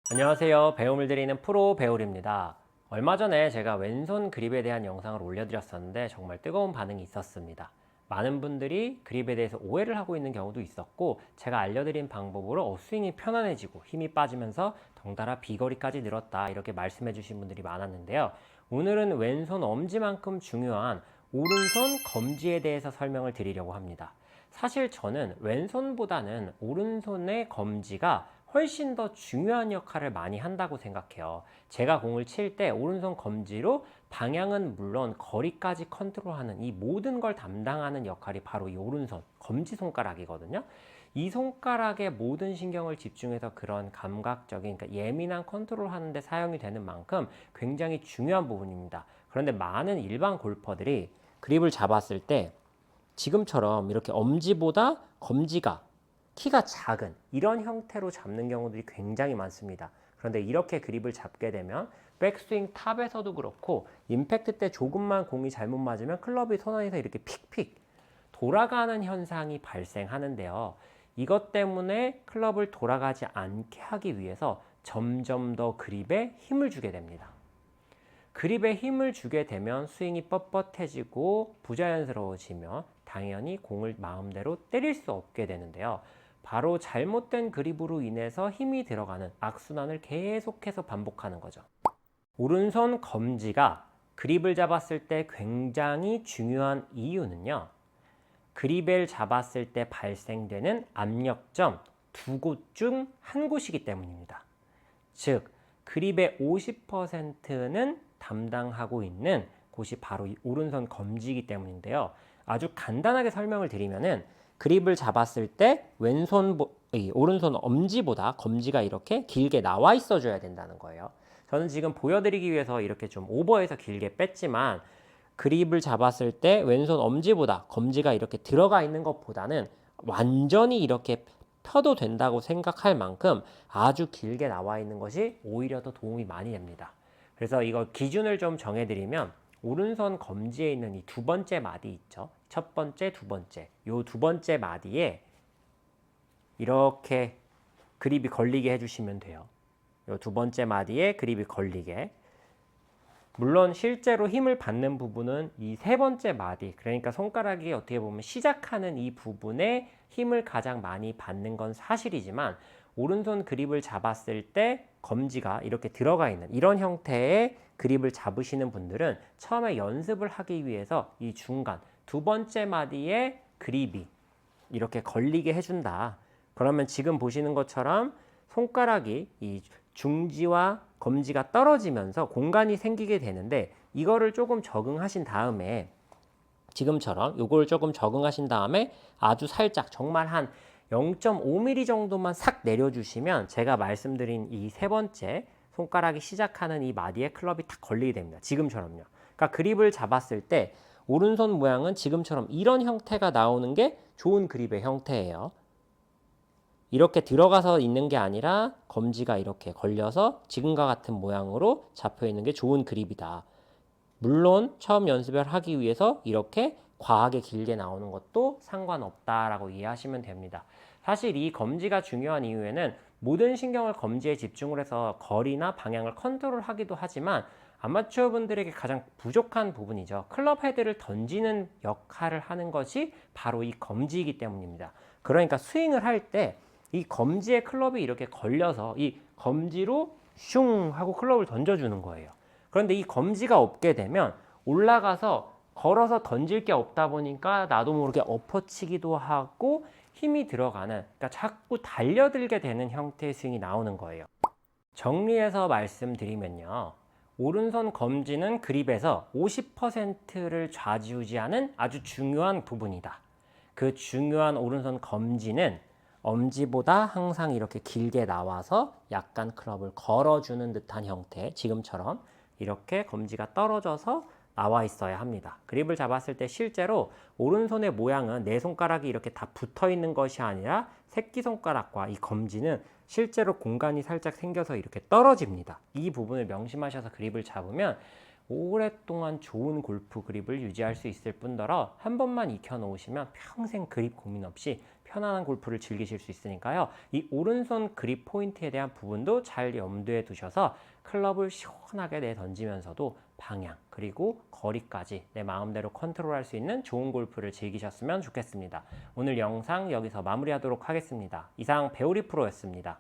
안녕하세요. 배움을 드리는 프로 배울입니다. 얼마 전에 제가 왼손 그립에 대한 영상을 올려드렸었는데 정말 뜨거운 반응이 있었습니다. 많은 분들이 그립에 대해서 오해를 하고 있는 경우도 있었고, 제가 알려드린 방법으로 스윙이 편안해지고 힘이 빠지면서 덩달아 비거리까지 늘었다, 이렇게 말씀해 주신 분들이 많았는데요. 오늘은 왼손 엄지만큼 중요한 오른손 검지에 대해서 설명을 드리려고 합니다. 사실 저는 왼손보다는 오른손의 검지가 훨씬 더 중요한 역할을 많이 한다고 생각해요. 제가 공을 칠 때 오른손 검지로 방향은 물론 거리까지 컨트롤하는 이 모든 걸 담당하는 역할이 바로 이 오른손 검지 손가락이거든요. 이 손가락에 모든 신경을 집중해서 그런 감각적인, 그러니까 예민한 컨트롤 하는데 사용이 되는 만큼 굉장히 중요한 부분입니다. 그런데 많은 일반 골퍼들이 그립을 잡았을 때 지금처럼 이렇게 엄지보다 검지가 키가 작은 이런 형태로 잡는 경우들이 굉장히 많습니다. 그런데 이렇게 그립을 잡게 되면 백스윙 탑에서도 그렇고 임팩트 때 조금만 공이 잘못 맞으면 클럽이 손 안에서 이렇게 픽픽 돌아가는 현상이 발생하는데요. 이것 때문에 클럽을 돌아가지 않게 하기 위해서 점점 더 그립에 힘을 주게 됩니다. 그립에 힘을 주게 되면 스윙이 뻣뻣해지고 부자연스러워지며 당연히 공을 마음대로 때릴 수 없게 되는데요. 바로 잘못된 그립으로 인해서 힘이 들어가는 악순환을 계속해서 반복하는 거죠. 오른손 검지가 그립을 잡았을 때 굉장히 중요한 이유는요. 그립을 잡았을 때 발생되는 압력점 두 곳 중 한 곳이기 때문입니다. 즉, 그립의 50%는 담당하고 있는 곳이 바로 이 오른손 검지이기 때문인데요. 아주 간단하게 설명을 드리면은 그립을 잡았을 때 오른손 엄지보다 검지가 이렇게 길게 나와 있어 줘야 된다는 거예요. 저는 지금 보여드리기 위해서 이렇게 좀 오버해서 길게 뺐지만, 그립을 잡았을 때 왼손 엄지보다 검지가 이렇게 들어가 있는 것보다는 완전히 이렇게 펴도 된다고 생각할 만큼 아주 길게 나와 있는 것이 오히려 더 도움이 많이 됩니다. 그래서 이거 기준을 좀 정해드리면, 오른손 검지에 있는 이 두 번째 마디 있죠. 첫 번째, 두 번째. 요 두 번째 마디에 이렇게 그립이 걸리게 해주시면 돼요. 요 두 번째 마디에 그립이 걸리게. 물론 실제로 힘을 받는 부분은 이 세 번째 마디, 그러니까 손가락이 어떻게 보면 시작하는 이 부분에 힘을 가장 많이 받는 건 사실이지만, 오른손 그립을 잡았을 때 검지가 이렇게 들어가 있는 이런 형태의 그립을 잡으시는 분들은 처음에 연습을 하기 위해서 이 중간 두 번째 마디에 그립이 이렇게 걸리게 해준다. 그러면 지금 보시는 것처럼 손가락이 이 중지와 검지가 떨어지면서 공간이 생기게 되는데, 이거를 조금 적응하신 다음에 지금처럼 요걸 조금 적응하신 다음에 아주 살짝 정말 한 0.5mm 정도만 싹 내려주시면 제가 말씀드린 이 세 번째 손가락이 시작하는 이 마디에 클럽이 탁 걸리게 됩니다. 지금처럼요. 그러니까 그립을 잡았을 때 오른손 모양은 지금처럼 이런 형태가 나오는 게 좋은 그립의 형태예요. 이렇게 들어가서 있는 게 아니라 검지가 이렇게 걸려서 지금과 같은 모양으로 잡혀 있는 게 좋은 그립이다. 물론 처음 연습을 하기 위해서 이렇게 과하게 길게 나오는 것도 상관없다라고 이해하시면 됩니다. 사실 이 검지가 중요한 이유에는 모든 신경을 검지에 집중을 해서 거리나 방향을 컨트롤하기도 하지만, 아마추어 분들에게 가장 부족한 부분이죠. 클럽 헤드를 던지는 역할을 하는 것이 바로 이 검지이기 때문입니다. 그러니까 스윙을 할 때 이 검지에 클럽이 이렇게 걸려서 이 검지로 슝 하고 클럽을 던져주는 거예요. 그런데 이 검지가 없게 되면 올라가서 걸어서 던질 게 없다 보니까 나도 모르게 엎어치기도 하고 힘이 들어가는, 그러니까 자꾸 달려들게 되는 형태의 스윙이 나오는 거예요. 정리해서 말씀드리면요. 오른손 검지는 그립에서 50%를 좌지우지하는 아주 중요한 부분이다. 그 중요한 오른손 검지는 엄지보다 항상 이렇게 길게 나와서 약간 클럽을 걸어주는 듯한 형태, 지금처럼 이렇게 검지가 떨어져서 나와 있어야 합니다. 그립을 잡았을 때 실제로 오른손의 모양은 네 손가락이 이렇게 다 붙어 있는 것이 아니라 새끼손가락과 이 검지는 실제로 공간이 살짝 생겨서 이렇게 떨어집니다. 이 부분을 명심하셔서 그립을 잡으면 오랫동안 좋은 골프 그립을 유지할 수 있을 뿐더러 한 번만 익혀 놓으시면 평생 그립 고민 없이 편안한 골프를 즐기실 수 있으니까요. 이 오른손 그립 포인트에 대한 부분도 잘 염두에 두셔서 클럽을 시원하게 내던지면서도 방향 그리고 거리까지 내 마음대로 컨트롤할 수 있는 좋은 골프를 즐기셨으면 좋겠습니다. 오늘 영상 여기서 마무리하도록 하겠습니다. 이상 배우리 프로였습니다.